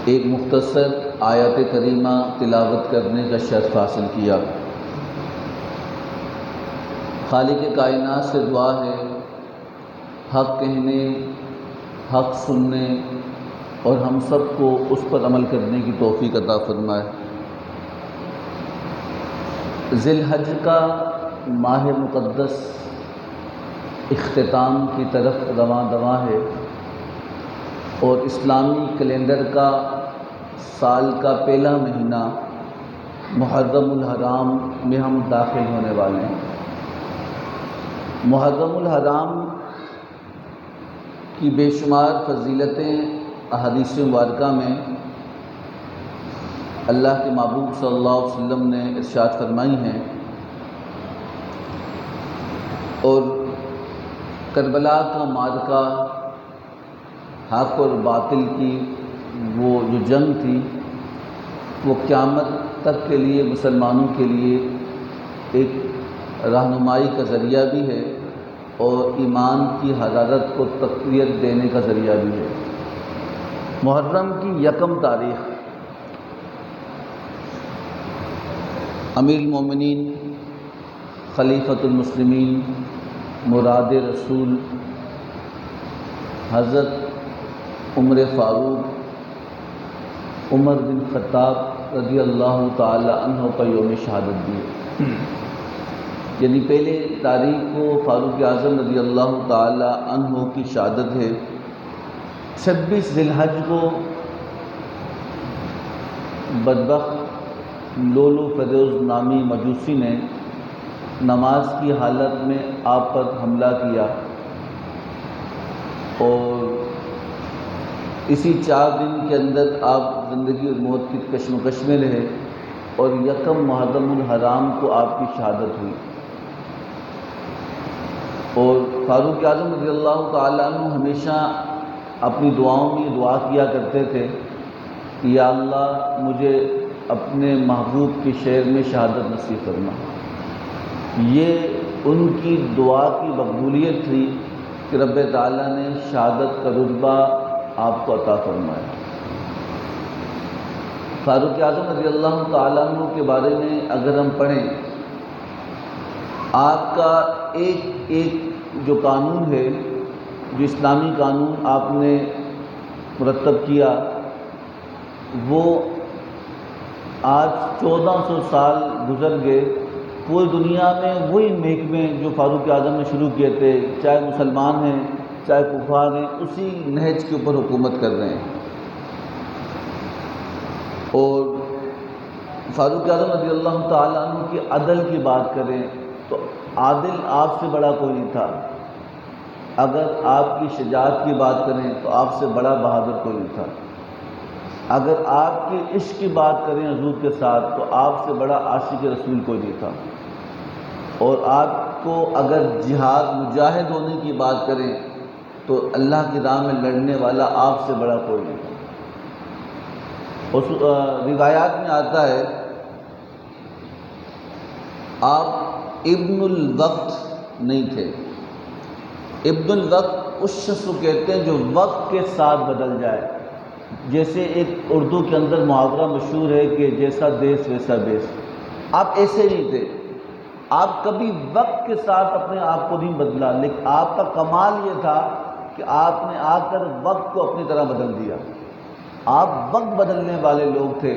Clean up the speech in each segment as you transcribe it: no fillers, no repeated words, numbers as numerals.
ایک مختصر آیت کریمہ تلاوت کرنے کا شرف حاصل کیا۔ خالق کائنات سے دعا ہے حق کہنے، حق سننے اور ہم سب کو اس پر عمل کرنے کی توفیق عطا فرمائے۔ ذی الحج کا ماہ مقدس اختتام کی طرف رواں دواں ہے اور اسلامی کیلنڈر کا سال کا پہلا مہینہ محرم الحرام میں ہم داخل ہونے والے ہیں۔ محرم الحرام کی بے شمار فضیلتیں احادیث مبارکہ میں اللہ کے محبوب صلی اللہ علیہ وسلم نے ارشاد فرمائی ہیں، اور کربلا کا معرکہ حق اور باطل کی وہ جو جنگ تھی وہ قیامت تک کے لیے مسلمانوں کے لیے ایک رہنمائی کا ذریعہ بھی ہے اور ایمان کی حرارت کو تقویت دینے کا ذریعہ بھی ہے۔ محرم کی یکم تاریخ امیر المومنین خلیفۃ المسلمین مراد رسول حضرت عمر فاروق عمر بن خطاب رضی اللہ تعالی عنہ کا یوم شہادت دی، یعنی پہلے تاریخ کو فاروق اعظم رضی اللہ تعالی عنہ کی شہادت ہے۔ 26 ذی الحج کو بدبخت لولو فیروز نامی مجوسی نے نماز کی حالت میں آپ پر حملہ کیا اور اسی 4 دن کے اندر آپ زندگی اور موت کی کشمکش میں رہے اور یکم محرم الحرام کو آپ کی شہادت ہوئی۔ اور فاروق اعظم رضی اللہ تعالیٰ عنہ ہمیشہ اپنی دعاؤں میں دعا کیا کرتے تھے کہ یا اللہ مجھے اپنے محبوب کے شہر میں شہادت نصیب فرما۔ یہ ان کی دعا کی مقبولیت تھی کہ رب تعالیٰ نے شہادت کا رتبہ آپ کو عطا فرمایا۔ فاروق اعظم رضی اللہ تعالیٰ عنہ کے بارے میں اگر ہم پڑھیں، آپ کا ایک ایک جو قانون ہے، جو اسلامی قانون آپ نے مرتب کیا، وہ آج 1400 سال گزر گئے، پوری دنیا میں وہی محکمے جو فاروق اعظم نے شروع کیے تھے، چاہے مسلمان ہیں چاہے کفار ہیں، اسی نہج کے اوپر حکومت کر رہے ہیں۔ اور فاروق اعظم رضی اللہ تعالیٰ عنہ کی عدل کی بات کریں تو عادل آپ سے بڑا کوئی نہیں تھا۔ اگر آپ کی شجاعت کی بات کریں تو آپ سے بڑا بہادر کوئی نہیں تھا۔ اگر آپ کے عشق کی بات کریں حضور کے ساتھ تو آپ سے بڑا عاشق رسول کوئی نہیں تھا۔ اور آپ کو اگر جہاد مجاہد ہونے کی بات کریں تو اللہ کی راہ میں لڑنے والا آپ سے بڑا کوئی نہیں تھا۔ اس روایات میں آتا ہے آپ ابن الوقت نہیں تھے۔ ابن الوقت اس شخص کو کہتے ہیں جو وقت کے ساتھ بدل جائے، جیسے ایک اردو کے اندر محاورہ مشہور ہے کہ جیسا دیس ویسا بیس۔ آپ ایسے نہیں تھے، آپ کبھی وقت کے ساتھ اپنے آپ کو نہیں بدلا، لیکن آپ کا کمال یہ تھا کہ آپ نے آ کر وقت کو اپنی طرح بدل دیا۔ آپ وقت بدلنے والے لوگ تھے،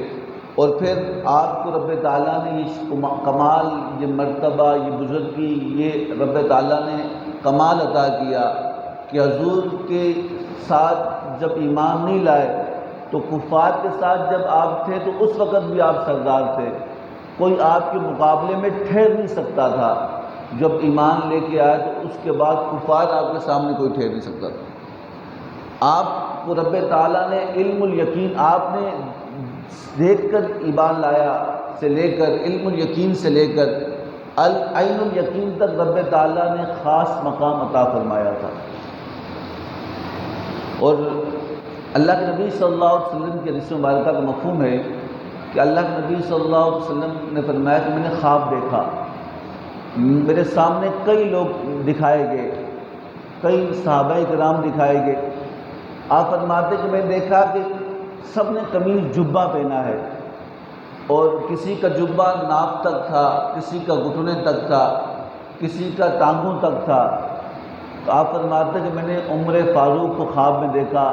اور پھر آپ کو رب تعالیٰ نے یہ کمال، یہ مرتبہ، یہ بزرگی، یہ رب تعالیٰ نے کمال عطا کیا کہ حضور کے ساتھ جب ایمان نہیں لائے تو کفار کے ساتھ جب آپ تھے تو اس وقت بھی آپ سردار تھے، کوئی آپ کے مقابلے میں ٹھہر نہیں سکتا تھا۔ جب ایمان لے کے آئے تو اس کے بعد کفار آپ کے سامنے کوئی ٹھہر نہیں سکتا تھا۔ آپ کو رب تعالیٰ نے علم الیقین، آپ نے دیکھ کر ایمان لایا سے لے کر، علم الیقین سے لے کر عین الیقین تک رب تعالیٰ نے خاص مقام عطا فرمایا تھا۔ اور اللہ کے نبی صلی اللہ علیہ وسلم کی حدیث مبارکہ کا مفہوم ہے کہ اللہ کے نبی صلی اللہ علیہ وسلم نے فرمایا کہ میں نے خواب دیکھا، میرے سامنے کئی لوگ دکھائے گئے، کئی صحابہ کرام دکھائے گئے۔ آپ فرماتے کہ میں نے دیکھا کہ سب نے قمیص جبہ پہنا ہے، اور کسی کا جبہ ناف تک تھا، کسی کا گھٹنے تک تھا، کسی کا ٹانگوں تک تھا۔ تو آپ فرماتے کہ میں نے عمر فاروق کو خواب میں دیکھا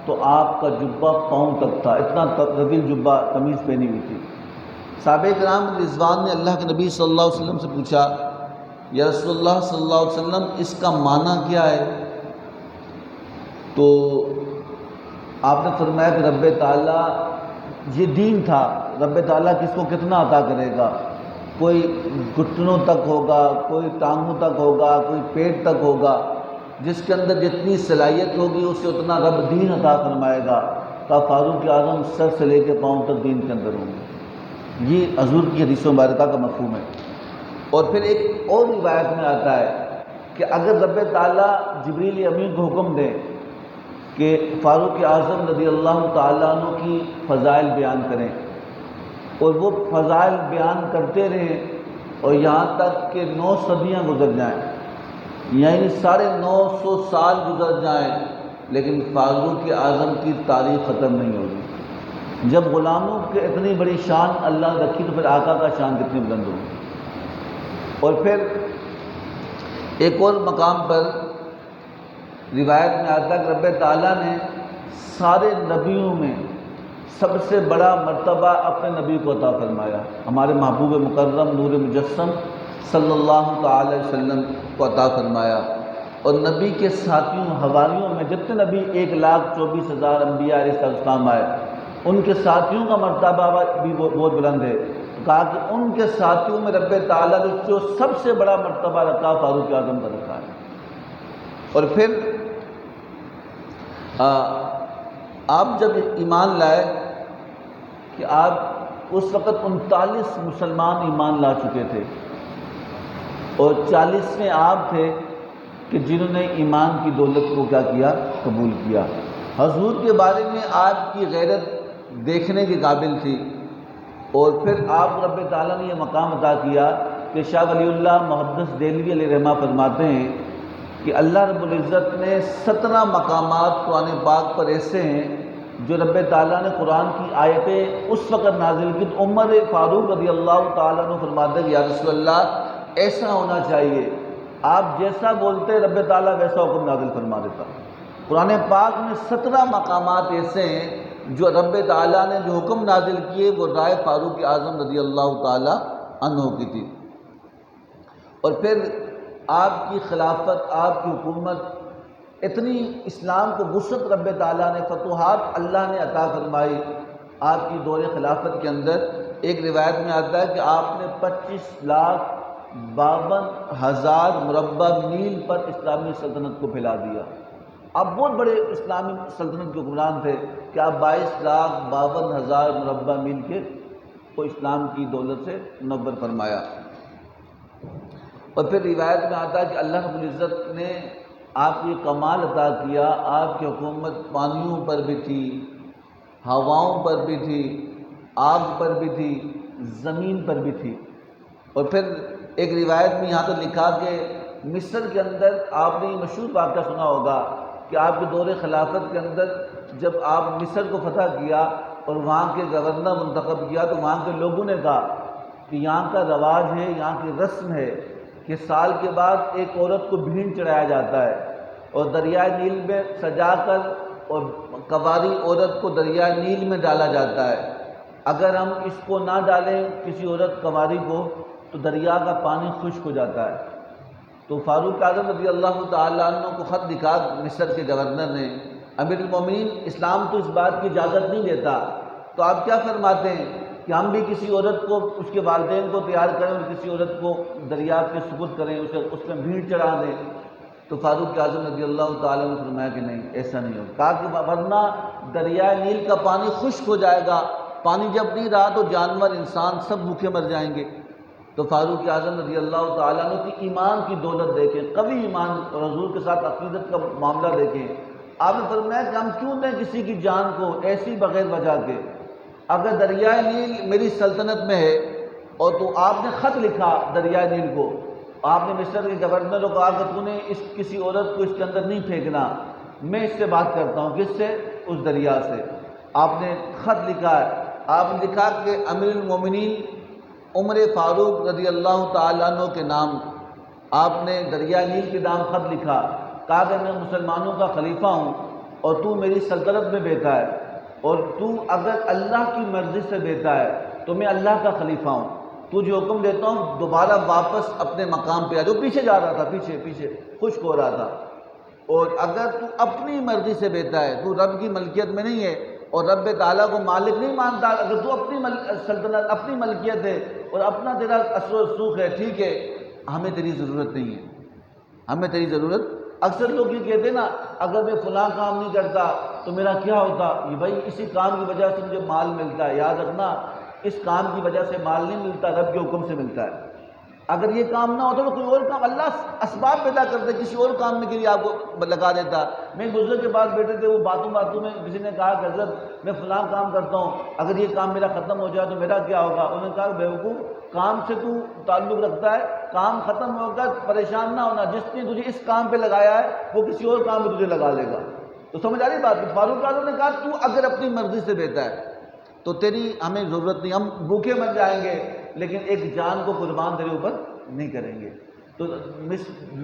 تو آپ کا جبہ پاؤں تک تھا، اتنا طویل جبہ قمیص پہنی ہوئی تھی۔ صحابہ کرام رضوان نے اللہ کے نبی صلی اللہ علیہ وسلم سے پوچھا، یا رسول اللہ صلی اللہ علیہ وسلم اس کا معنی کیا ہے؟ تو آپ نے فرمایا کہ رب تعالیٰ، یہ دین تھا، رب تعالیٰ کس کو کتنا عطا کرے گا، کوئی گھٹنوں تک ہوگا، کوئی ٹانگوں تک ہوگا، کوئی پیٹ تک ہوگا، جس کے اندر جتنی صلاحیت ہوگی اسے اتنا رب دین عطا فرمائے گا۔ تو فاروق اعظم سر سے لے کے پاؤں تک دین کے اندر ہوں گے۔ یہ حضور کی حدیث مبارکہ کا مفہوم ہے۔ اور پھر ایک اور روایت میں آتا ہے کہ اگر رب تعالیٰ جبریل امین کو حکم دے کہ فاروق اعظم رضی اللہ تعالیٰ عنہ کی فضائل بیان کریں، اور وہ فضائل بیان کرتے رہیں اور یہاں تک کہ 9 صدیاں گزر جائیں، یعنی 950 سال گزر جائیں، لیکن فاروق اعظم کی تاریخ ختم نہیں ہوگی۔ جب غلاموں کے اتنی بڑی شان اللہ نے رکھی تو پھر آقا کا شان کتنی بلند ہوگی۔ اور پھر ایک اور مقام پر روایت میں آتا ہے کہ رب تعالیٰ نے سارے نبیوں میں سب سے بڑا مرتبہ اپنے نبی کو عطا فرمایا، ہمارے محبوب مکرم نور مجسم صلی اللہ تعالی علیہ وسلم کو عطا فرمایا۔ اور نبی کے ساتھیوں حواریوں میں جتنے نبی 1,24,000 انبیاء علیہ السلام آئے، ان کے ساتھیوں کا مرتبہ بھی بہت بلند ہے۔ کہا کہ ان کے ساتھیوں میں رب تعالیٰ نے جو سب سے بڑا مرتبہ رکھا فاروق اعظم کا رکھا ہے۔ اور پھر آپ جب ایمان لائے کہ آپ اس وقت 39 مسلمان ایمان لا چکے تھے، اور 40ویں آپ تھے کہ جنہوں نے ایمان کی دولت کو کیا کیا، قبول کیا۔ حضور کے بارے میں آپ کی غیرت دیکھنے کے قابل تھی۔ اور پھر آپ رب تعالیٰ نے یہ مقام عطا کیا کہ شاہ ولی اللہ محدث دہلوی علیہ رحمہ فرماتے ہیں کہ اللہ رب العزت نے 17 مقامات قرآن پاک پر ایسے ہیں جو رب تعالیٰ نے قرآن کی آیتیں اس وقت نازل کی تو عمر فاروق رضی اللہ تعالیٰ عنہ فرماتے کہ یا رسول اللہ ایسا ہونا چاہیے، آپ جیسا بولتے رب تعالیٰ ویسا حکم نازل فرما دیتا۔ قرآن پاک میں 17 مقامات ایسے ہیں جو رب تعالیٰ نے جو حکم نازل کیے وہ رائے فاروق اعظم رضی اللہ تعالیٰ عنہ کی تھی۔ اور پھر آپ کی خلافت، آپ کی حکومت، اتنی اسلام کو وسعت رب تعالیٰ نے، فتوحات اللہ نے عطا فرمائی آپ کی دور خلافت کے اندر۔ ایک روایت میں آتا ہے کہ آپ نے 25,52,000 مربع میل پر اسلامی سلطنت کو پھیلا دیا۔ آپ بہت بڑے اسلامی سلطنت کے حکمران تھے کہ آپ 22,52,000 مربع میل کے کو اسلام کی دولت سے منور فرمایا۔ اور پھر روایت میں آتا ہے کہ اللہ رب العزت نے آپ کو یہ کمال عطا کیا، آپ کی حکومت پانیوں پر بھی تھی، ہواؤں پر بھی تھی، آگ پر بھی تھی، زمین پر بھی تھی۔ اور پھر ایک روایت میں یہاں تو لکھا کہ مصر کے اندر آپ نے یہ مشہور واقعہ سنا ہوگا کہ آپ کے دور خلافت کے اندر جب آپ مصر کو فتح کیا اور وہاں کے گورنر منتخب کیا تو وہاں کے لوگوں نے کہا کہ یہاں کا رواج ہے، یہاں کی رسم ہے کہ سال کے بعد ایک عورت کو بھینڈ چڑھایا جاتا ہے اور دریائے نیل میں سجا کر اور کواری عورت کو دریائے نیل میں ڈالا جاتا ہے۔ اگر ہم اس کو نہ ڈالیں کسی عورت کواری کو تو دریا کا پانی خشک ہو جاتا ہے۔ تو فاروق اعظم رضی اللہ تعالیٰ عنہ کو خط لکھا مصر کے گورنر نے، امیر المومنین اسلام تو اس بات کی اجازت نہیں دیتا، تو آپ کیا فرماتے ہیں کہ ہم بھی کسی عورت کو اس کے والدین کو تیار کریں اور کسی عورت کو دریا کے سپرد کریں، اس میں بھیڑ چڑھا دیں؟ تو فاروق اعظم رضی اللہ تعالیٰ نے فرمایا کہ نہیں، ایسا نہیں ہوگا۔ کہا کہ ورنہ دریائے نیل کا پانی خشک ہو جائے گا، پانی جب نہیں رہا تو جانور انسان سب بھوکے مر جائیں گے۔ تو فاروق اعظم رضی اللہ تعالیٰ عنہ کی ایمان کی دولت دیکھیں، قوی ایمان اور حضور کے ساتھ عقیدت کا معاملہ دیکھیں۔ آپ نے فرمایا کہ ہم کیوں دیں کسی کی جان کو ایسی بغیر وجہ کے؟ اگر دریائے نیل میری سلطنت میں ہے اور تو آپ نے خط لکھا دریائے نیل کو، آپ نے مصر کے گورنر کو کہا کہ تو نے کسی عورت کو اس کے اندر نہیں پھینکنا، میں اس سے بات کرتا ہوں، کس سے؟ اس دریا سے۔ آپ نے خط لکھا ہے، آپ نے لکھا کہ امیر المومنین عمر فاروق رضی اللہ تعالیٰ عنہ کے نام آپ نے دریا نیل کے نام خط لکھا، کہا کہ میں مسلمانوں کا خلیفہ ہوں اور تو میری سلطنت میں بیٹھا ہے، اور تو اگر اللہ کی مرضی سے بیٹھا ہے تو میں اللہ کا خلیفہ ہوں، تو جو حکم دیتا ہوں دوبارہ واپس اپنے مقام پہ آ جاؤ۔ پیچھے جا رہا تھا، پیچھے خشک ہو رہا تھا، اور اگر تو اپنی مرضی سے بیٹھا ہے، تو رب کی ملکیت میں نہیں ہے اور رب تعالیٰ کو مالک نہیں مانتا، اگر تو اپنی سلطنت اپنی ملکیت ہے اور اپنا تیرا اثر و رسوخ ہے، ٹھیک ہے، ہمیں تیری ضرورت نہیں ہے، ہمیں تیری ضرورت۔ اکثر لوگ یہ کہتے ہیں نا، اگر میں فلاں کام نہیں کرتا تو میرا کیا ہوتا؟ یہ بھائی اسی کام کی وجہ سے مجھے مال ملتا ہے، یاد رکھنا اس کام کی وجہ سے مال نہیں ملتا، رب کے حکم سے ملتا ہے۔ اگر یہ کام نہ ہوتا تو کوئی اور کام، اللہ اسباب پیدا کرتے کسی اور کام میں کے لیے آپ کو لگا دیتا۔ میں بزرگ کے پاس بیٹھے تھے، وہ باتوں میں کسی نے کہا کہ حضرت میں فلاں کام کرتا ہوں، اگر یہ کام میرا ختم ہو جائے تو میرا کیا ہوگا؟ انہوں نے کہا بیوقوف، کام سے تو تعلق رکھتا ہے، کام ختم ہوگا پریشان نہ ہونا، جس نے تجھے اس کام پہ لگایا ہے وہ کسی اور کام پہ تجھے لگا لے گا۔ تو سمجھ آ رہی بات؟ فاروق اعظم نے کہا تو اگر اپنی مرضی سے بیٹھا ہے تو تیری ہمیں ضرورت نہیں، ہم بھوکے مر جائیں گے لیکن ایک جان کو قربان تیرے اوپر نہیں کریں گے۔ تو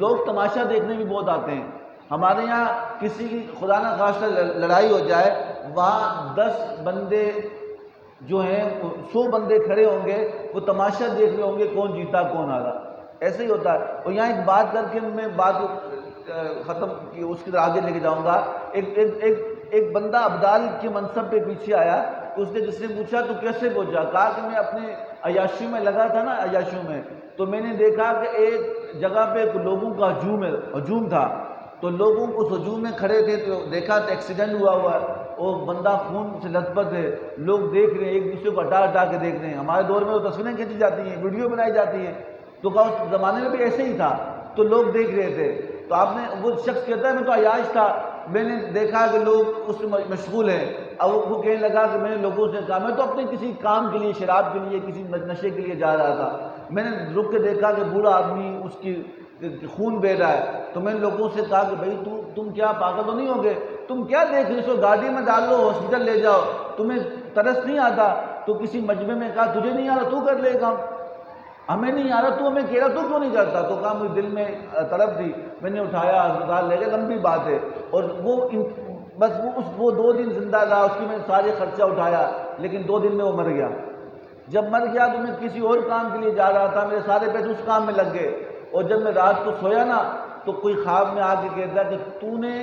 لوگ تماشا دیکھنے بھی بہت آتے ہیں، ہمارے یہاں کسی کی خدا نہ خواستہ لڑائی ہو جائے، وہاں 10 بندے جو ہیں 100 بندے کھڑے ہوں گے، وہ تماشا دیکھ رہے ہوں گے کون جیتا کون ہارا، ایسے ہی ہوتا ہے۔ اور یہاں ایک بات کر کے میں بات ختم کی، اس کی آگے لے کے جاؤں گا۔ ایک بندہ ابدال کے منصب پہ پیچھے آیا، اس نے جس نے پوچھا تو کیسے پہنچا؟ کہا کہ میں اپنے عیاشیوں میں لگا تھا نا، عیاشیوں میں، تو میں نے دیکھا کہ ایک جگہ پہ لوگوں کا ہجوم تھا، تو لوگوں اس ہجوم میں کھڑے تھے، تو دیکھا تو ایکسیڈنٹ ہوا ہے اور بندہ خون سے لت پت ہے، لوگ دیکھ رہے ہیں، ایک دوسرے کو ہٹا کے دیکھ رہے ہیں۔ ہمارے دور میں وہ تصویریں کھینچی جاتی ہیں، ویڈیو بنائی جاتی ہے، تو کہا اس زمانے میں بھی ایسے ہی تھا، تو لوگ دیکھ رہے تھے۔ تو آپ نے، وہ شخص کہتا ہے میں تو عیاش تھا، میں نے دیکھا کہ لوگ اس میں مشغول ہیں، اب وہ کہنے لگا کہ میں نے لوگوں سے کہا میں تو اپنے کسی کام کے لیے، شراب کے لیے، کسی نشے کے لیے جا رہا تھا، میں نے رک کے دیکھا کہ بوڑھا آدمی اس کی خون بہہ رہا ہے، تو میں نے لوگوں سے کہا کہ بھائی تم کیا پاگل تو نہیں ہوگے، تم کیا دیکھ رہے ہو، گاڑی میں ڈال لو، ہاسپٹل لے جاؤ، تمہیں ترس نہیں آتا؟ تو کسی مجمع میں کہا تجھے نہیں آ رہا تو کر لے کام، ہمیں نہیں آ رہا تو ہمیں کہہ رہا تو کیوں نہیں کرتا؟ تو کہا مجھے دل میں طلب تھی، میں نے اٹھایا، ہسپتال لے گئے، لمبی بات ہے، اور وہ 2 دن زندہ رہا، اس کی میں نے سارے خرچہ اٹھایا، لیکن 2 دن میں وہ مر گیا۔ جب مر گیا تو میں کسی اور کام کے لیے جا رہا تھا، میرے سارے پیسے اس کام میں لگ گئے، اور جب میں رات کو سویا نا تو کوئی خواب میں آ کے کہتا کہ تو نے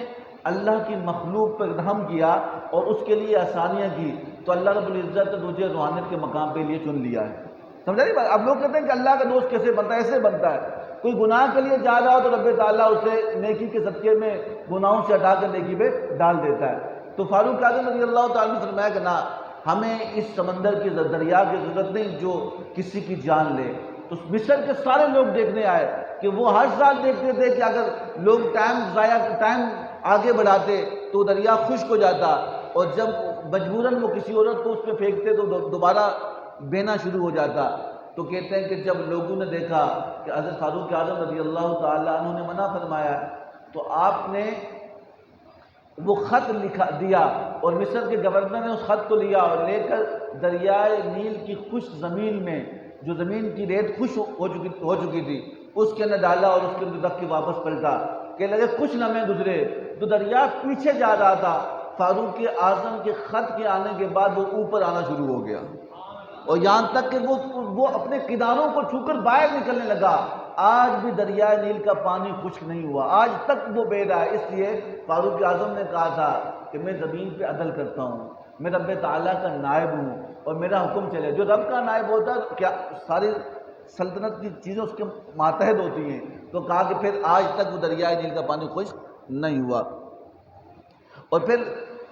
اللہ کی مخلوق پر رحم کیا اور اس کے لیے آسانیاں کی، تو اللہ رب العزت نے تجھے روحانیت کے مقام پہ لیے چن لیا ہے۔ سمجھا نہیں بات؟ اب لوگ کہتے ہیں کہ اللہ کا دوست کیسے بنتا ہے؟ ایسے بنتا ہے، کوئی گناہ کے لیے جا رہا ہو تو رب تعالیٰ اسے نیکی کے صدقے میں گناہوں سے ہٹا کر نیکی پہ ڈال دیتا ہے۔ تو فاروق اعظم رضی اللہ تعالیٰ نے فرمایا کہ نہ، ہمیں اس سمندر کی دریا کی ضرورت نہیں جو کسی کی جان لے۔ تو مصر کے سارے لوگ دیکھنے آئے کہ وہ ہر سال دیکھتے تھے کہ اگر لوگ ٹائم آگے بڑھاتے تو دریا خشک ہو جاتا، اور جب مجبوراً وہ کسی عورت کو اس پہ پھینکتے تو دوبارہ بہنا شروع ہو جاتا۔ تو کہتے ہیں کہ جب لوگوں نے دیکھا کہ حضرت فاروق اعظم رضی اللہ تعالیٰ عنہ نے منع فرمایا، تو آپ نے وہ خط لکھا دیا، اور مصر کے گورنر نے اس خط کو لیا اور لے کر دریائے نیل کی خشک زمین میں، جو زمین کی ریت خشک ہو چکی تھی، اس کے اندر ڈالا اور اس کے اندر رکھ کے واپس پلٹا کہ لگے کچھ لمحے گزرے تو دریا پیچھے جا رہا تھا، فاروق اعظم کے خط کے آنے کے بعد وہ اوپر آنا شروع ہو گیا، اور یہاں تک کہ وہ اپنے کناروں کو چھو کر باہر نکلنے لگا۔ آج بھی دریائے نیل کا پانی خشک نہیں ہوا، آج تک وہ بہہ رہا ہے۔ اس لیے فاروق اعظم نے کہا تھا کہ میں زمین پہ عدل کرتا ہوں، میں رب تعالیٰ کا نائب ہوں اور میرا حکم چلے۔ جو رب کا نائب ہوتا ہے کیا ساری سلطنت کی چیزیں اس کے ماتحت ہوتی ہیں، تو کہا کہ پھر آج تک وہ دریائے نیل کا پانی خشک نہیں ہوا۔ اور پھر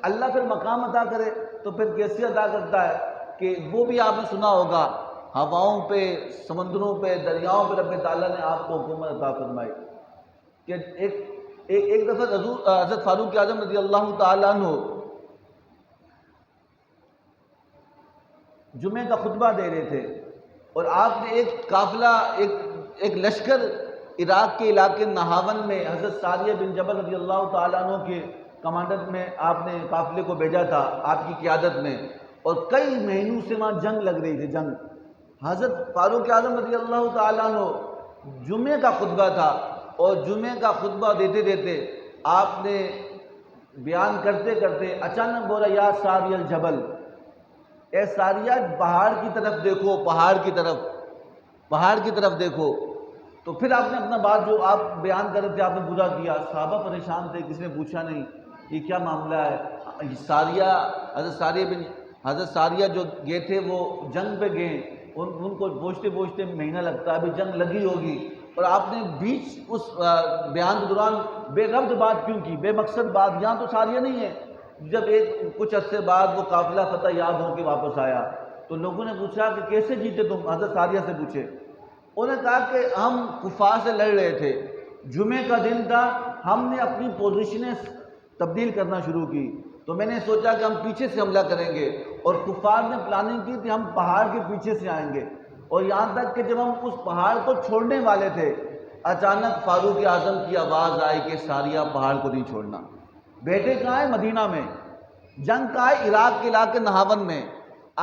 اللہ پھر مقام عطا کرے تو پھر کیسے عطا کرتا ہے کہ وہ بھی آپ نے سنا ہوگا، ہواؤں پہ، سمندروں پہ، دریاؤں پہ رب تعالیٰ نے آپ کو حکومت عطا فرمائی کہ ایک دفعہ حضرت فاروق اعظم رضی اللہ تعالیٰ عنہ جمعے کا خطبہ دے رہے تھے، اور آپ نے ایک قافلہ، ایک لشکر عراق کے علاقے نہاون میں حضرت ساریہ بن جبل رضی اللہ تعالیٰ عنہ کے کمانڈر میں آپ نے قافلے کو بھیجا تھا آپ کی قیادت میں، اور کئی مہینوں سے وہاں جنگ لگ رہی تھی، جنگ۔ حضرت فاروق اعظم رضی اللہ تعالیٰ عنہ جمعے کا خطبہ تھا، اور جمعے کا خطبہ دیتے دیتے آپ نے بیان کرتے کرتے اچانک بولا یا ساری الجبل، اے ساریہ پہاڑ کی طرف دیکھو، پہاڑ کی طرف، پہاڑ کی طرف دیکھو۔ تو پھر آپ نے اپنا بات جو آپ بیان کر رہے تھے آپ نے پورا کیا، صحابہ پریشان تھے، کسی نے پوچھا نہیں یہ کیا معاملہ ہے۔ ساریہ حضرت ساریہ جو گئے تھے وہ جنگ پہ گئے، ان کو پوچھتے پوچھتے مہینہ لگتا ہے، ابھی جنگ لگی ہوگی، اور آپ نے بیچ اس بیان کے دوران بے ربط بات کیوں کی، بے مقصد بات؟ یہاں تو ساریہ نہیں ہے۔ جب کچھ عرصے بعد وہ قافلہ فتح یاب ہو کے واپس آیا تو لوگوں نے پوچھا کہ کیسے جیتے تم؟ حضرت ساریہ سے پوچھے، انہوں نے کہا کہ ہم کفار سے لڑ رہے تھے، جمعے کا دن تھا، ہم نے اپنی پوزیشنیں تبدیل کرنا شروع کی، تو میں نے سوچا کہ ہم پیچھے سے حملہ کریں گے، اور کفار نے پلاننگ کی کہ ہم پہاڑ کے پیچھے سے آئیں گے، اور یہاں تک کہ جب ہم اس پہاڑ کو چھوڑنے والے تھے اچانک فاروق اعظم کی آواز آئی کہ ساریہ پہاڑ کو نہیں چھوڑنا۔ بیٹے کہاں ہے؟ مدینہ میں، جنگ کہاں ہے؟ عراق کے علاقے نہاون میں۔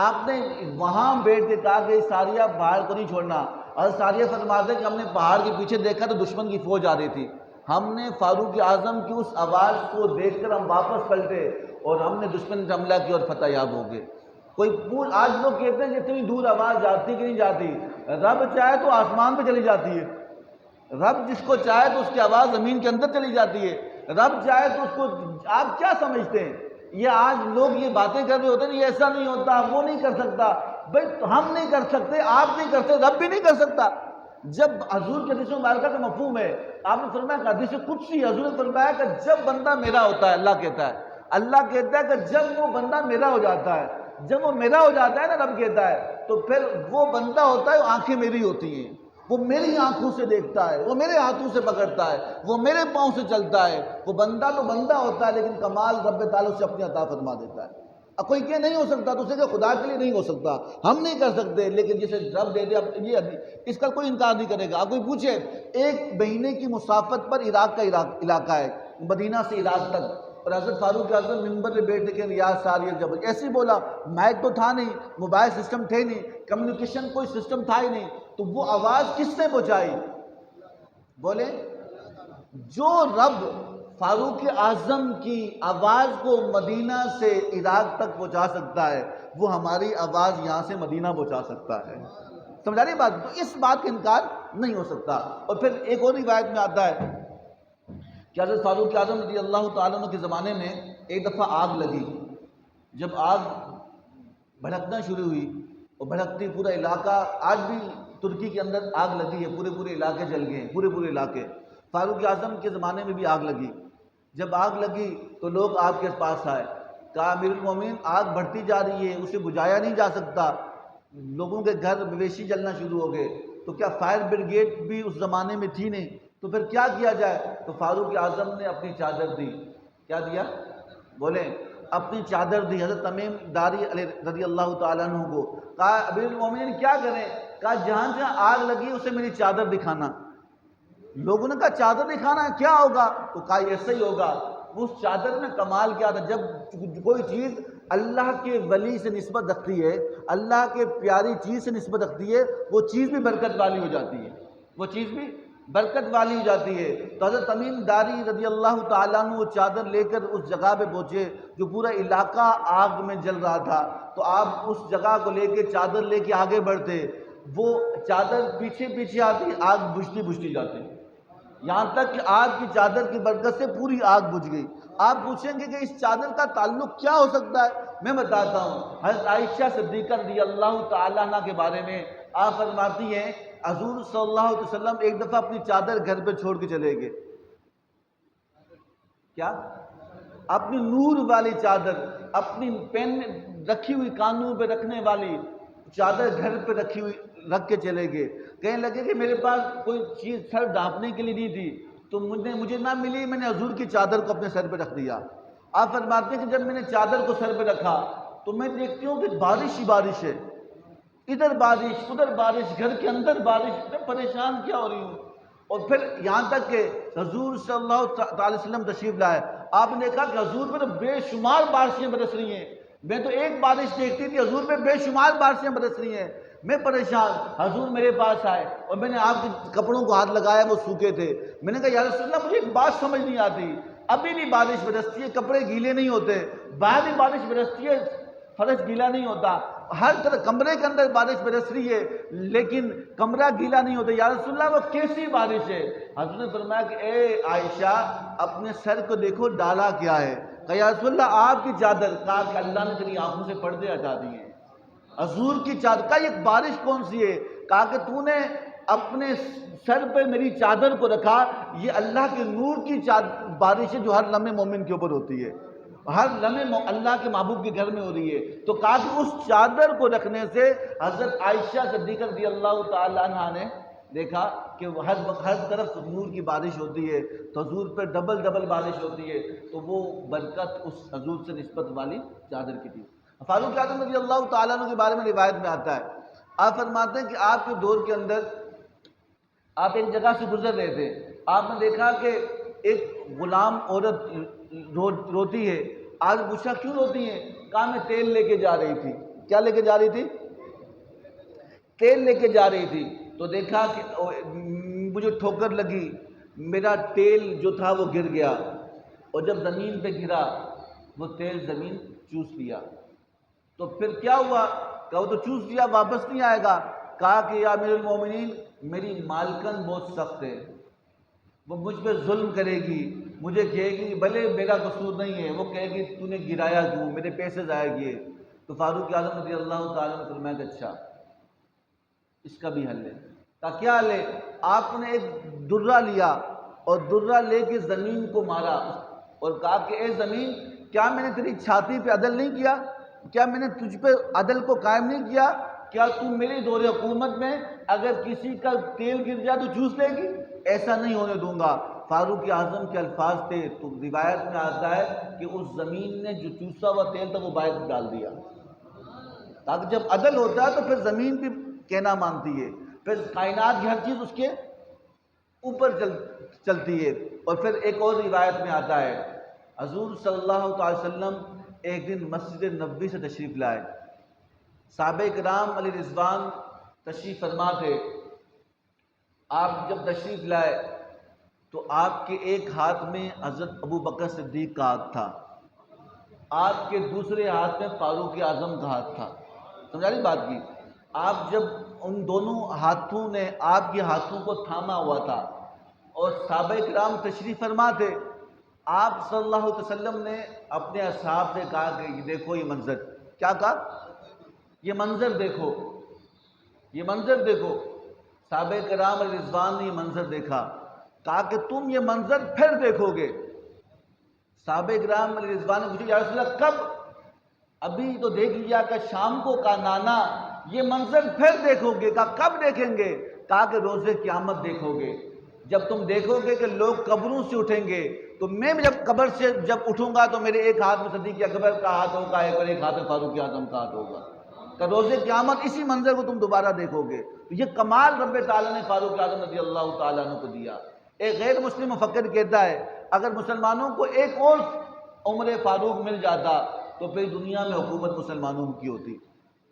آپ نے وہاں بیٹھ کے کہا کہ ساریہ پہاڑ کو نہیں چھوڑنا، اور ساریہ فرماتے ہیں کہ ہم نے پہاڑ کے پیچھے دیکھا تو دشمن کی فوج آ رہی تھی، ہم نے فاروق اعظم کی اس آواز کو دیکھ کر ہم واپس پلٹے اور ہم نے دشمن پر حملہ کیا اور فتح یاب ہو گئے۔ آج لوگ کہتے ہیں کہ اتنی دور آواز جاتی کہ نہیں جاتی، رب چاہے تو آسمان پہ چلی جاتی ہے، رب جس کو چاہے تو اس کی آواز زمین کے اندر چلی جاتی ہے، رب چاہے تو اس کو، آپ کیا سمجھتے ہیں؟ یہ آج لوگ یہ باتیں کر رہے ہوتے ہیں، یہ ایسا نہیں ہوتا، وہ نہیں کر سکتا، بھائی ہم نہیں کر سکتے، آپ نہیں کر سکتے، رب بھی نہیں کر سکتا۔ جب حضور کے حدیث مبارکہ کا مفہوم ہے، آپ نے فرمایا کہ حدیث قدسی، حضور نے فرمایا کہ جب بندہ میرا ہوتا ہے، اللہ کہتا ہے کہ جب وہ بندہ میرا ہو جاتا ہے، جب وہ میرا ہو جاتا ہے نا، رب کہتا ہے، تو پھر وہ بندہ ہوتا ہے، آنکھیں میری ہوتی ہیں، وہ میری آنکھوں سے دیکھتا ہے، وہ میرے ہاتھوں سے پکڑتا ہے، وہ میرے پاؤں سے چلتا ہے، وہ بندہ تو بندہ ہوتا ہے، لیکن کمال رب تعالیٰ سے اپنی عطا فرما دیتا ہے۔ اب کوئی کہ نہیں ہو سکتا تو اسے کہ خدا کے لیے نہیں ہو سکتا، ہم نہیں کر سکتے، لیکن جسے رب دے دے، اب یہ اس کا کوئی انکار نہیں کرے گا۔ اب کوئی پوچھے، ایک مہینے کی مسافت پر عراق کا علاقہ ہے، مدینہ سے عراق تک، اور حضرت فاروق اعظم ممبر پہ بیٹھ کے یا ساری الجبل ایسے ہی بولا، مائک تو تھا نہیں، موبائل سسٹم تھے نہیں، کمیونیکیشن کوئی سسٹم تھا ہی نہیں، تو وہ آواز کس نے پہنچائی؟ بولے، جو رب فاروق اعظم کی آواز کو مدینہ سے عراق تک پہنچا سکتا ہے، وہ ہماری آواز یہاں سے مدینہ پہنچا سکتا ہے۔ سمجھا رہی بات؟ تو اس بات کا انکار نہیں ہو سکتا۔ اور پھر ایک اور روایت میں آتا ہے کہ حضرت فاروق اعظم رضی اللہ تعالیٰ عنہ کے زمانے میں ایک دفعہ آگ لگی، جب آگ بھڑکنا شروع ہوئی اور بھڑکتی پورا علاقہ، آج بھی ترکی کے اندر آگ لگی ہے، پورے علاقے جل گئے ہیں، پورے علاقے۔ فاروق اعظم کے زمانے میں بھی آگ لگی، جب آگ لگی تو لوگ آپ کے پاس آئے، کہا امیر المومنین آگ بڑھتی جا رہی ہے، اسے بجھایا نہیں جا سکتا، لوگوں کے گھر مویشی جلنا شروع ہو گئے، تو کیا فائر بریگیڈ بھی اس زمانے میں تھی نہیں، تو پھر کیا کیا جائے؟ تو فاروق اعظم نے اپنی چادر دی، کیا دیا؟ بولیں، اپنی چادر دی حضرت تمیم داری رضی اللہ تعالیٰ عنہ کو، کہا امیر المومنین کیا کریں؟ کہا جہاں جہاں آگ لگی اسے میری چادر دکھانا۔ لوگوں نے کہا چادر دکھانا ہے، کیا ہوگا؟ تو کہا ایسا ہی ہوگا۔ اس چادر میں کمال کیا تھا، جب کوئی چیز اللہ کے ولی سے نسبت رکھتی ہے، اللہ کے پیاری چیز سے نسبت رکھتی ہے، وہ چیز بھی برکت والی ہو جاتی ہے، وہ چیز بھی برکت والی ہو جاتی ہے۔ تو حضرت تمیم داری رضی اللہ تعالیٰ عنہ وہ چادر لے کر اس جگہ پہ پہنچے جو پورا علاقہ آگ میں جل رہا تھا، تو آپ اس جگہ کو لے کے چادر لے کے آگے بڑھتے، وہ چادر پیچھے آتی، آگ بجھتی جاتی، یہاں تک کہ آگ کی چادر کی برکت سے پوری آگ بجھ گئی۔ آپ پوچھیں گے کہ اس چادر کا تعلق کیا ہو سکتا ہے؟ میں بتاتا ہوں۔ حضرت عائشہ صدیقہ رضی اللہ تعالیٰ عنہ کے بارے میں آپ فرماتی ہیں، حضور صلی اللہ علیہ وسلم ایک دفعہ اپنی چادر گھر پہ چھوڑ کے چلے گئے، کیا؟ اپنی نور والی چادر، اپنی پین رکھی ہوئی کانوں پہ رکھنے والی چادر گھر پہ رکھی ہوئی رکھ کے چلے گئے۔ کہنے لگے کہ میرے پاس کوئی چیز سر ڈھانپنے کے لیے نہیں تھی، تو مجھے نہ ملی، میں نے حضور کی چادر کو اپنے سر پہ رکھ دیا۔ آپ فرماتے ہیں کہ جب میں نے چادر کو سر پہ رکھا تو میں دیکھتی ہوں کہ بارش ہی بارش ہے، ادھر بارش ادھر بارش، گھر کے اندر بارش، میں پریشان کیا ہو رہی ہوں۔ اور پھر یہاں تک کہ حضور صلی اللہ تعالی وسلم تشریف لائے، آپ نے کہا کہ حضور پہ تو بے شمار بارشیں برس رہی ہیں، میں تو ایک بارش دیکھتی تھی، حضور پہ بے شمار بارشیں برس رہی ہیں، میں پریشان۔ حضور میرے پاس آئے اور میں نے آپ کے کپڑوں کو ہاتھ لگایا، وہ سوکھے تھے، میں نے کہا یا رسول اللہ مجھے ایک بات سمجھ نہیں آتی، ابھی بھی بارش برستی ہے، کپڑے گیلے نہیں ہوتے، باہر بھی بارش برستی ہے، فرش گیلا نہیں ہوتا، ہر طرح کمرے کے اندر بارش برس رہی ہے لیکن کمرہ گیلا نہیں ہوتا، یا رسول اللہ وہ کیسی بارش ہے؟ حضرت نے فرمایا کہ اے عائشہ اپنے سر کو دیکھو ڈالا کیا ہے؟ کہا یا رسول اللہ آپ کی چادر۔ کہا کہ اللہ نے تیری آنکھوں سے پردے ہٹا دیے ہیں، حضور کی چادر۔ کہا یہ بارش کون سی ہے؟ کہا کہ تو نے اپنے سر پہ میری چادر کو رکھا، یہ اللہ کے نور کی بارش ہے جو ہر لمحے مومن کے اوپر ہوتی ہے، ہر لمحے اللہ کے محبوب کے گھر میں ہو رہی ہے۔ تو کہا کہ اس چادر کو رکھنے سے حضرت عائشہ صدیقہ رضی اللہ تعالی عنہ نے دیکھا کہ ہر طرف نور کی بارش ہوتی ہے، تو حضور پہ ڈبل بارش ہوتی ہے، تو وہ برکت اس حضور سے نسبت والی چادر کی تھی۔ فاروق اعظم رضی اللہ تعالیٰ عنہ کے بارے میں روایت میں آتا ہے، آپ فرماتے ہیں کہ آپ کے دور کے اندر آپ ایک جگہ سے گزر رہے تھے، آپ نے دیکھا کہ ایک غلام عورت روتی ہے، آج پوچھا کیوں روتی ہے؟ کہا میں تیل لے کے جا رہی تھی۔ کیا لے کے جا رہی تھی؟ تیل لے کے جا رہی تھی، تو دیکھا کہ مجھے ٹھوکر لگی، میرا تیل جو تھا وہ گر گیا، اور جب زمین پہ گرا وہ تیل زمین چوس لیا، تو پھر کیا ہوا؟ کہ وہ تو چوس لیا، واپس نہیں آئے گا۔ کہا کہ یا امیر المومنین میری مالکن بہت سخت ہے، وہ مجھ پہ ظلم کرے گی، مجھے کہے گی بھلے میرا قصور نہیں ہے، وہ کہے گی تو نے گرایا کیوں، میرے پیسے ضائع کیے۔ تو فاروق اعظم رضی اللہ تعالیٰ نے فرمایا کہ اچھا اس کا بھی حل ہے۔ کہا کیا حل ہے؟ آپ نے ایک درہ لیا اور درہ لے کے زمین کو مارا اور کہا کہ اے زمین کیا میں نے تیری چھاتی پہ عدل نہیں کیا؟ کیا میں نے تجھ پہ عدل کو قائم نہیں کیا؟ کیا تم میری دور حکومت میں اگر کسی کا تیل گر جائے تو چوس لے گی؟ ایسا نہیں ہونے دوں گا۔ فاروق اعظم کے الفاظ تھے، تو روایت میں آتا ہے کہ اس زمین نے جو چوسا ہوا تیل تھا وہ باہر ڈال دیا، تاکہ جب عدل ہوتا ہے تو پھر زمین بھی کہنا مانتی ہے، پھر کائنات کی ہر چیز اس کے اوپر چلتی ہے۔ اور پھر ایک اور روایت میں آتا ہے حضور صلی اللہ علیہ وسلم ایک دن مسجد نبوی سے تشریف لائے، صحابہ کرام علیہ رضوان تشریف فرما تھے، آپ جب تشریف لائے تو آپ کے ایک ہاتھ میں حضرت ابو بکر صدیق کا ہاتھ تھا، آپ کے دوسرے ہاتھ میں فاروق اعظم کا ہاتھ تھا۔ سمجھا رہی بات کی؟ آپ جب ان دونوں ہاتھوں نے آپ کے ہاتھوں کو تھاما ہوا تھا اور صحابہ کرام تشریف فرما تھے، آپ صلی اللہ علیہ وسلم نے اپنے اصحاب سے کہا کہ یہ دیکھو یہ منظر، کیا کہا؟ یہ منظر دیکھو، یہ منظر دیکھو۔ صحابہ کرام علیہ رضوان نے یہ منظر دیکھا، کہا کہ تم یہ منظر پھر دیکھو گے۔ صحابہ کرام علیہ رضوان نے پوچھا یا رسول اللہ کب؟ ابھی تو دیکھ لیا کہ شام کو۔ کہا نانا یہ منظر پھر دیکھو گے۔ کہا کب دیکھیں گے؟ کہا کہ روز قیامت دیکھو گے، جب تم دیکھو گے کہ لوگ قبروں سے اٹھیں گے، تو میں جب قبر سے جب اٹھوں گا تو میرے ایک ہاتھ میں صدیق اکبر کا ہاتھ ہوگا اور ایک ہاتھ میں فاروق اعظم کا ہاتھ ہوگا، کہ روز قیامت اسی منظر کو تم دوبارہ دیکھو گے۔ تو یہ کمال رب تعالیٰ نے فاروق اعظم رضی اللہ تعالیٰ عنہ کو دیا۔ ایک غیر مسلم مفکر کہتا ہے اگر مسلمانوں کو ایک اور عمر فاروق مل جاتا تو پھر دنیا میں حکومت مسلمانوں کی ہوتی۔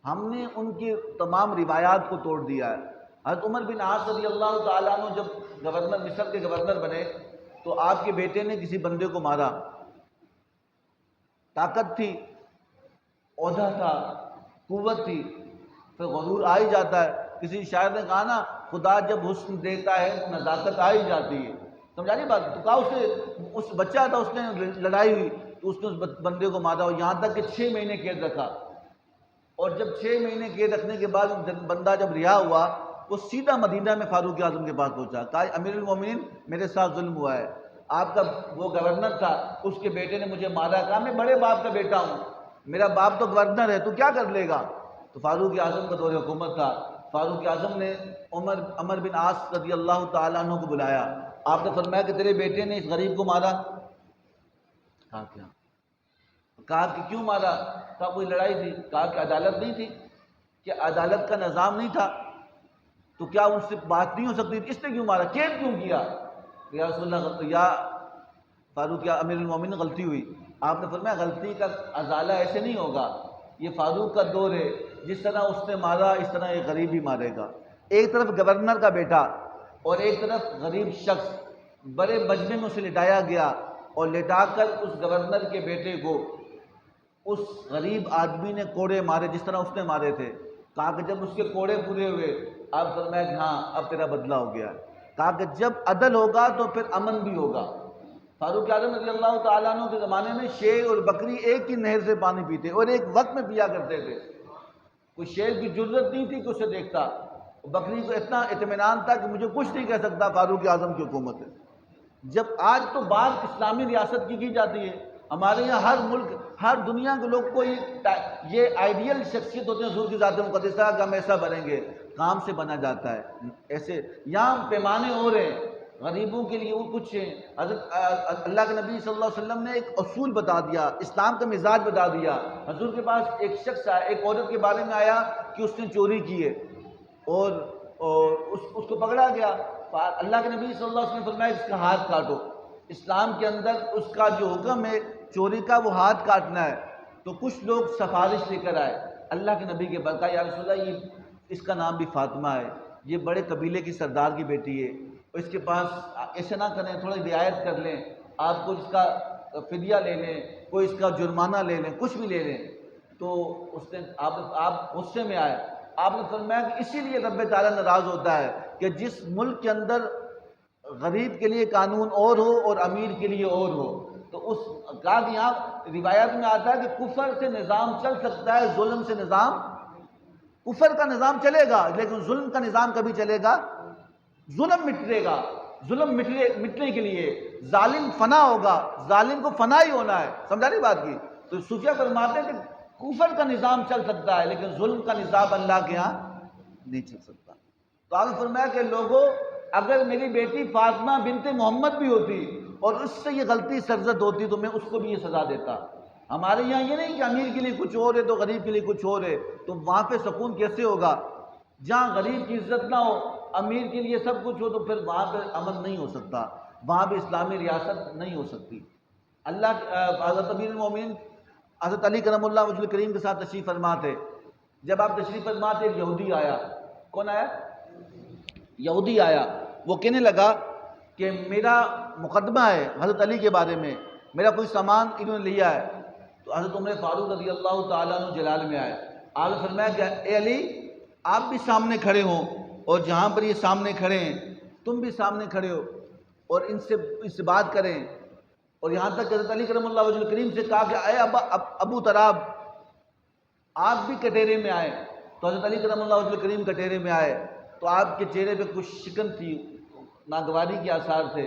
ہم نے ان کی تمام روایات کو توڑ دیا ہے۔ حضرت عمر بن عاص رضی اللہ تعالیٰ عنہ جب گورنر مصر کے گورنر بنے تو آپ کے بیٹے نے کسی بندے کو مارا، طاقت تھی، عہدہ تھا، قوت تھی، پھر غرور آ ہی جاتا ہے۔ کسی شاعر نے کہا نا خدا جب حسن دیتا ہے نزاکت آ ہی جاتی ہے، سمجھا نہیں بات؟ تو کہا اس بچہ تھا، اس نے لڑائی ہوئی تو اس نے اس بندے کو مارا، اور یہاں تک کہ 6 مہینے قید رکھا، اور جب 6 مہینے قید رکھنے کے بعد بندہ جب رہا ہوا وہ سیدھا مدینہ میں فاروق اعظم کے پاس پہنچا، کہا امیر المومنین میرے ساتھ ظلم ہوا ہے، آپ کا وہ گورنر تھا اس کے بیٹے نے مجھے مارا، کہا میں بڑے باپ کا بیٹا ہوں، میرا باپ تو گورنر ہے، تو کیا کر لے گا؟ تو فاروق اعظم کا دور حکومت تھا، فاروق اعظم نے عمر بن عاص رضی اللہ تعالیٰ عنہ کو بلایا، آپ نے فرمایا کہ تیرے بیٹے نے اس غریب کو مارا؟ کہا کیا؟ کہا کہ کیوں مارا؟ کہا کوئی لڑائی تھی۔ کہا کہ عدالت نہیں تھی؟ کہ عدالت کا نظام نہیں تھا؟ تو کیا ان سے بات نہیں ہو سکتی؟ اس نے کیوں مارا، قید کیوں کیا؟ یا رسول اللہ، یا فاروق یا امیر المومنین غلطی ہوئی۔ آپ نے فرمایا غلطی کا ازالہ ایسے نہیں ہوگا، یہ فاروق کا دور ہے، جس طرح اس نے مارا اس طرح یہ غریب بھی مارے گا۔ ایک طرف گورنر کا بیٹا اور ایک طرف غریب شخص، بڑے مجمع میں اسے لٹایا گیا اور لٹا کر اس گورنر کے بیٹے کو اس غریب آدمی نے کوڑے مارے جس طرح اس نے مارے تھے۔ کہا کہ جب اس کے کوڑے پورے ہوئے، آپ فرمایا کہ ہاں اب تیرا بدلہ ہو گیا۔ کہا کہ جب عدل ہوگا تو پھر امن بھی ہوگا۔ فاروق اعظم رضی اللہ تعالیٰ عنہ کے زمانے میں شیر اور بکری ایک ہی نہر سے پانی پیتے اور ایک وقت میں پیا کرتے تھے۔ کوئی شیر کی جرت نہیں تھی کہ اسے دیکھتا، بکری کو اتنا اطمینان تھا کہ مجھے کچھ نہیں کہہ سکتا، فاروق اعظم کی حکومت ہے۔ جب آج تو بات اسلامی ریاست کی جاتی ہے، ہمارے یہاں ہر ملک، ہر دنیا کے لوگ کو یہ آئیڈیل شخصیت ہوتے ہیں حضور کی ذات مقدسہ کہ ہم ایسا بنیں گے، کام سے بنا جاتا ہے ایسے۔ یہاں پیمانے ہو رہے ہیں، غریبوں کے لیے وہ کچھ ہیں۔ حضرت اللہ کے نبی صلی اللہ علیہ وسلم نے ایک اصول بتا دیا، اسلام کا مزاج بتا دیا۔ حضور کے پاس ایک شخص آیا، ایک عورت کے بارے میں آیا کہ اس نے چوری کی ہے اور اس کو پکڑا گیا۔ اللہ کے نبی صلی اللہ علیہ وسلم نے فرمایا اس کا ہاتھ کاٹو۔ اسلام کے اندر اس کا جو حکم ہے چوری کا وہ ہاتھ کاٹنا ہے۔ تو کچھ لوگ سفارش لے کر آئے اللہ کے نبی کے برکا، یا رسول اللہ یہ اس کا نام بھی فاطمہ ہے، یہ بڑے قبیلے کی سردار کی بیٹی ہے، اس کے پاس ایسے نہ کریں، تھوڑی رعایت کر لیں، آپ کچھ اس کا فدیہ لے لیں، کوئی اس کا جرمانہ لے لیں، کچھ بھی لے لیں۔ تو اس نے آپ غصے میں آئے، آپ نے فرمایا کہ اسی لیے رب تعالیٰ ناراض ہوتا ہے کہ جس ملک کے اندر غریب کے لیے قانون اور ہو اور امیر کے لیے اور ہو۔ تو اس کہا کہ یہاں روایت میں آتا ہے کہ کفر سے نظام چل سکتا ہے، ظلم سے نظام، کفر کا نظام چلے گا لیکن ظلم کا نظام کبھی چلے گا؟ ظلم مٹے گا، ظلم مٹنے کے لیے ظالم فنا ہوگا، ظالم کو فنا ہی ہونا ہے، سمجھا نہیں بات کی؟ تو صوفیہ فرماتے ہیں کہ کفر کا نظام چل سکتا ہے لیکن ظلم کا نظام اللہ کے ہاں نہیں چل سکتا۔ تو آپ نے فرمایا کہ لوگوں اگر میری بیٹی فاطمہ بنت محمد بھی ہوتی اور اس سے یہ غلطی سرزد ہوتی تو میں اس کو بھی یہ سزا دیتا۔ ہمارے یہاں یہ نہیں کہ امیر کے لیے کچھ اور ہے تو غریب کے لیے کچھ اور ہے، تو وہاں پہ سکون کیسے ہوگا؟ جہاں غریب کی عزت نہ ہو، امیر کے لیے سب کچھ ہو، تو پھر وہاں پہ امن نہیں ہو سکتا، وہاں پہ اسلامی ریاست نہیں ہو سکتی۔ اللہ حضرت امیر المومنین حضرت علی کرم اللہ وجہ کریم کے ساتھ تشریف فرما تھے۔ جب آپ تشریف فرما تھے ایک یہودی آیا۔ کون آیا؟ یہودی آیا۔ وہ کہنے لگا کہ میرا مقدمہ ہے حضرت علی کے بارے میں، میرا کوئی سامان انہوں نے لیا ہے۔ تو حضرت عمر فاروق رضی اللہ تعالیٰ عنہ جلال میں آئے۔ آپ نے فرمایا کہ اے علی آپ بھی سامنے کھڑے ہوں اور جہاں پر یہ سامنے کھڑے ہیں تم بھی سامنے کھڑے ہو اور ان سے بات کریں۔ اور یہاں تک حضرت علی کرم اللہ وجہ کریم سے کہا کہ اے ابو تراب آپ بھی کٹہرے میں آئے۔ تو حضرت علی کرم اللہ وجہ کریم کٹہرے میں آئے تو آپ کے چہرے پہ کچھ شکن تھی، ناگواری کے آثار تھے،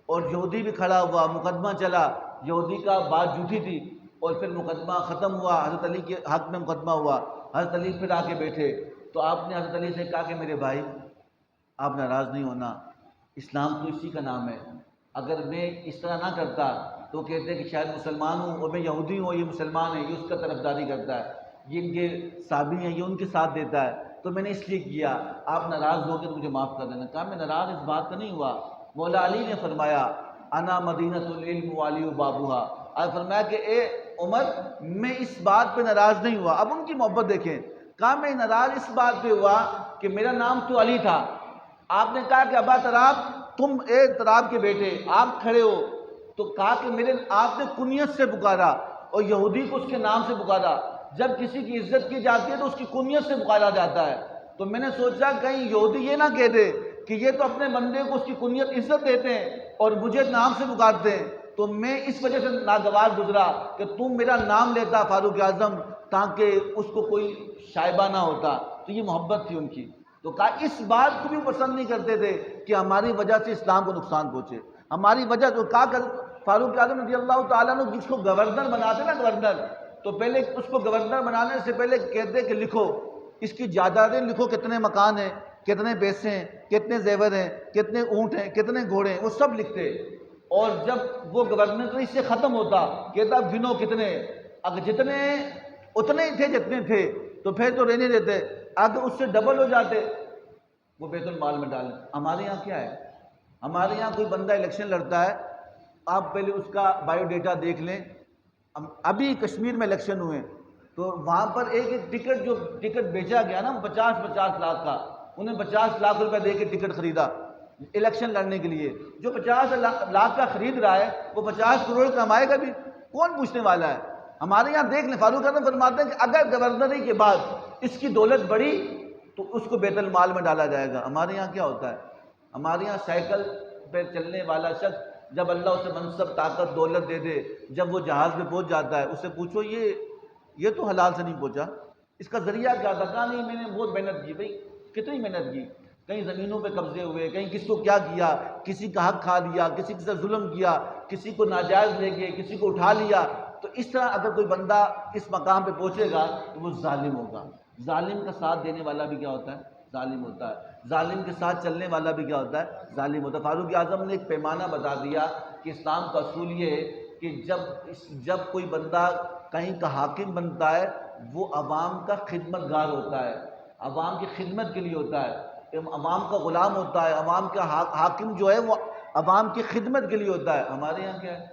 اور یہودی بھی کھڑا ہوا، مقدمہ چلا، یہودی کا بات جھوٹی تھی، اور پھر مقدمہ ختم ہوا، حضرت علی کے حق میں مقدمہ ہوا۔ حضرت علی پھر آ کے بیٹھے تو آپ نے حضرت علی سے کہا کہ میرے بھائی آپ ناراض نہیں ہونا، اسلام تو اسی کا نام ہے، اگر میں اس طرح نہ کرتا تو کہتے کہ شاید مسلمان ہوں اور میں یہودی ہوں، یہ مسلمان ہے، یہ اس کا طرفداری کرتا ہے، یہ ان کے صحابی ہیں، یہ ان کے ساتھ دیتا ہے، تو میں نے اس لیے کیا، آپ ناراض ہو کے مجھے معاف کر دینا۔ کہا میں ناراض اس بات کا نہیں ہوا۔ مولا علی نے فرمایا انا مدینۃ العلم والی بابوہا، آپ فرمایا کہ اے عمر میں اس بات پہ ناراض نہیں ہوا۔ اب ان کی محبت دیکھیں، کہا میں ناراض اس بات پہ ہوا کہ میرا نام تو علی تھا، آپ نے کہا کہ ابا تراب تم اے تراب کے بیٹے آپ کھڑے ہو، تو کہا کہ آپ نے کنیت سے پکارا اور یہودی کو اس کے نام سے پکارا۔ جب کسی کی عزت کی جاتی ہے تو اس کی کنیت سے پکارا جاتا ہے، تو میں نے سوچا کہیں یہودی یہ نہ کہہ دے کہ یہ تو اپنے بندے کو اس کی کنیت عزت دیتے ہیں اور مجھے نام سے پکارتے ہیں، تو میں اس وجہ سے ناگوار گزرا کہ تم میرا نام لیتا فاروق اعظم تاکہ اس کو کوئی شائبہ نہ ہوتا۔ تو یہ محبت تھی ان کی۔ تو کہا اس بات کو بھی پسند نہیں کرتے تھے کہ ہماری وجہ سے اسلام کو نقصان پہنچے، ہماری وجہ تو کہا کہ فاروق اعظم رضی اللہ تعالیٰ عنہ جس کو گورنر بناتے نا، گورنر، تو پہلے اس کو گورنر بنانے سے پہلے کہتے کہ لکھو اس کی جائیدادیں، لکھو کتنے مکان ہیں، کتنے پیسے ہیں، کتنے زیور ہیں، کتنے اونٹ ہیں، کتنے گھوڑے ہیں، وہ سب لکھتے۔ اور جب وہ گورنر سے ختم ہوتا کہتا گنو کتنے، اگر جتنے اتنے ہی تھے جتنے تھے تو پھر تو رہنے دیتے، اگر اس سے ڈبل ہو جاتے وہ بیت المال میں ڈالیں۔ ہمارے یہاں کیا ہے، ہمارے یہاں کوئی بندہ الیکشن لڑتا ہے، آپ پہلے اس کا بایو ڈیٹا دیکھ لیں۔ ابھی کشمیر میں الیکشن ہوئے تو وہاں پر ایک ٹکٹ جو ٹکٹ بیچا گیا نا 50 لاکھ کا، انہیں 50 لاکھ روپے دے کے ٹکٹ خریدا الیکشن لڑنے کے لیے۔ جو 50 لاکھ کا خرید رہا ہے وہ 50 کروڑ کمائے گا بھی، کون پوچھنے والا ہے؟ ہمارے یہاں دیکھ لیں، فاروق اعظم فرماتے ہیں کہ اگر گورنری کے بعد اس کی دولت بڑھی تو اس کو بیت المال میں ڈالا جائے گا۔ ہمارے یہاں کیا ہوتا ہے، ہمارے یہاں سائیکل پہ چلنے والا شخص جب اللہ اسے منصب طاقت دولت دے دے، جب وہ جہاز پہ پہنچ جاتا ہے، اس سے پوچھو یہ تو حلال سے نہیں پہنچا، اس کا ذریعہ کیا تھا؟ کہا نہیں میں نے بہت محنت کی۔ بھئی کتنی محنت کی؟ کہیں زمینوں پہ قبضے ہوئے، کہیں کس کو کیا کیا، کسی کا حق کھا لیا، کسی کے ساتھ ظلم کیا، کسی کو ناجائز لے گئے، کسی کو اٹھا لیا۔ تو اس طرح اگر کوئی بندہ اس مقام پہ پہنچے گا تو وہ ظالم ہوگا۔ ظالم کا ساتھ دینے والا بھی کیا ہوتا ہے؟ ظالم ہوتا ہے۔ ظالم کے ساتھ چلنے والا بھی کیا ہوتا ہے؟ ظالم ہوتا ہے۔ فاروق اعظم نے ایک پیمانہ بتا دیا کہ اسلام کا اصول یہ ہے کہ جب کوئی بندہ کہیں کا حاکم بنتا ہے وہ عوام کا خدمت گار ہوتا ہے، عوام کی خدمت کے لیے ہوتا ہے، عوام کا غلام ہوتا ہے، عوام کا حاکم جو ہے وہ عوام کی خدمت کے لیے ہوتا ہے۔ ہمارے یہاں کیا ہے؟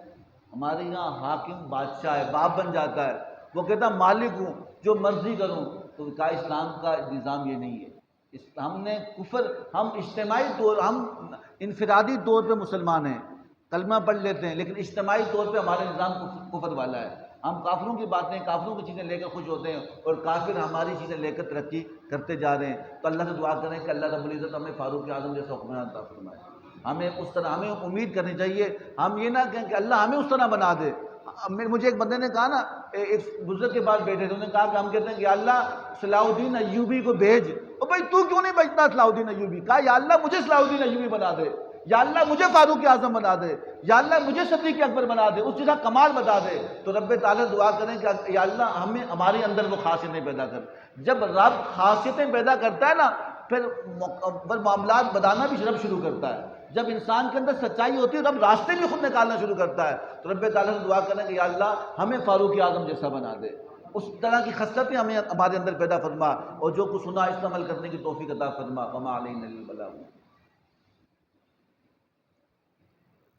ہمارے یہاں حاکم بادشاہ ہے، باپ بن جاتا ہے، وہ کہتا مالک ہوں جو مرضی کروں۔ تو کہا اسلام کا نظام یہ نہیں ہے۔ ہم نے کفر، ہم اجتماعی طور، ہم انفرادی طور پہ مسلمان ہیں، کلمہ پڑھ لیتے ہیں، لیکن اجتماعی طور پہ ہمارا نظام کفر والا ہے۔ ہم کافروں کی باتیں، کافروں کی چیزیں لے کر خوش ہوتے ہیں اور کافر ہماری چیزیں لے کر ترقی کرتے جا رہے ہیں۔ تو اللہ سے دعا کریں کہ اللہ رب العزت ہمیں فاروق اعظم جیسا حکمران عطا فرمائے۔ ہمیں اس طرح، ہمیں امید کرنی چاہیے، ہم یہ نہ کہیں کہ اللہ ہمیں اس طرح بنا دے۔ مجھے ایک بندے نے کہا نا، ایک بزرگ کے پاس بیٹھے تھے، انہوں نے کہا کہ ہم کہتے ہیں کہ اللہ صلاح الدین ایوبی کو بھیج۔ اور بھائی تو کیوں نہیں بھیجتا صلاح الدین ایوبی؟ کہا یا اللہ مجھے صلاح الدین ایوبی بنا دے، یا اللہ مجھے فاروق اعظم بنا دے، یا اللہ مجھے صدیق اکبر بنا دے، اس جیسا کمال بتا دے۔ تو رب تعالیٰ دعا کریں کہ یا اللہ ہمیں ہمارے اندر وہ خاصیتیں پیدا کر۔ جب رب خاصیتیں پیدا کرتا ہے نا پھر معاملات بدانا بھی رب شروع کرتا ہے۔ جب انسان کے اندر سچائی ہوتی ہے رب راستے بھی خود نکالنا شروع کرتا ہے۔ تو رب تعالیٰ سے دعا کریں کہ یا اللہ ہمیں فاروق اعظم جیسا بنا دے، اس طرح کی خصلتیں ہمیں ہمارے اندر پیدا فرما، اور جو کچھ سنا اس پر عمل کرنے کی توفیق عطا فرما۔ وما علینا الا البلاغ۔